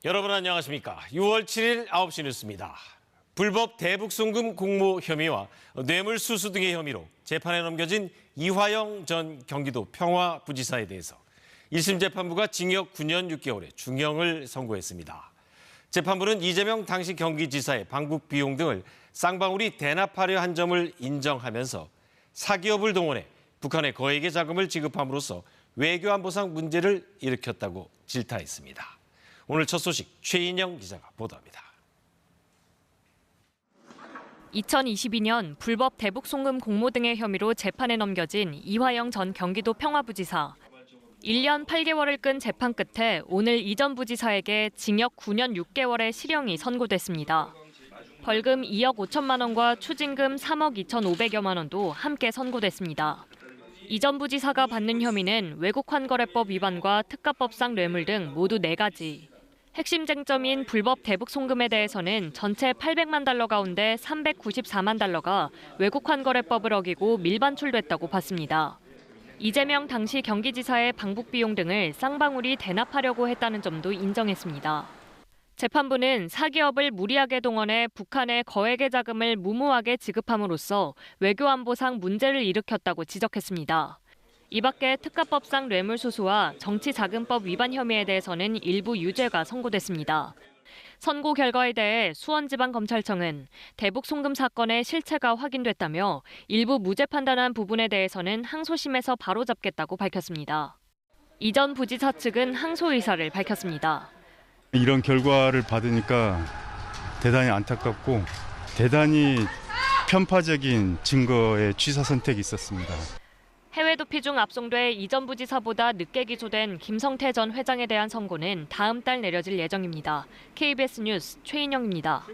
여러분 안녕하십니까. 6월 7일 9시 뉴스입니다. 불법 대북송금 공모 혐의와 뇌물수수 등의 혐의로 재판에 넘겨진 이화영 전 경기도 평화부지사에 대해서 1심 재판부가 징역 9년 6개월의 중형을 선고했습니다. 재판부는 이재명 당시 경기지사의 방북 비용 등을 쌍방울이 대납하려 한 점을 인정하면서 사기업을 동원해 북한에 거액의 자금을 지급함으로써 외교안보상 문제를 일으켰다고 질타했습니다. 오늘 첫 소식 최인영 기자가 보도합니다. 2022년 불법 대북송금 공모 등의 혐의로 재판에 넘겨진 이화영 전 경기도 평화부지사. 1년 8개월을 끈 재판 끝에 오늘 이 전 부지사에게 징역 9년 6개월의 실형이 선고됐습니다. 벌금 2억 5천만 원과 추징금 3억 2,500여만 원도 함께 선고됐습니다. 이 전 부지사가 받는 혐의는 외국환거래법 위반과 특가법상 뇌물 등 모두 4가지. 핵심 쟁점인 불법 대북 송금에 대해서는 전체 800만 달러 가운데 394만 달러가 외국환거래법을 어기고 밀반출됐다고 봤습니다. 이재명 당시 경기지사의 방북 비용 등을 쌍방울이 대납하려고 했다는 점도 인정했습니다. 재판부는 사기업을 무리하게 동원해 북한에 거액의 자금을 무모하게 지급함으로써 외교안보상 문제를 일으켰다고 지적했습니다. 이 밖에 특가법상 뇌물수수와 정치자금법 위반 혐의에 대해서는 일부 유죄가 선고됐습니다. 선고 결과에 대해 수원지방검찰청은 대북 송금 사건의 실체가 확인됐다며 일부 무죄 판단한 부분에 대해서는 항소심에서 바로잡겠다고 밝혔습니다. 이 전 부지사 측은 항소 의사를 밝혔습니다. 이런 결과를 받으니까 대단히 안타깝고 대단히 편파적인 증거의 취사 선택이 있었습니다. 해외 도피 중 압송돼 이 전 부지사보다 늦게 기소된 김성태 전 회장에 대한 선고는 다음 달 내려질 예정입니다. KBS 뉴스 최인영입니다.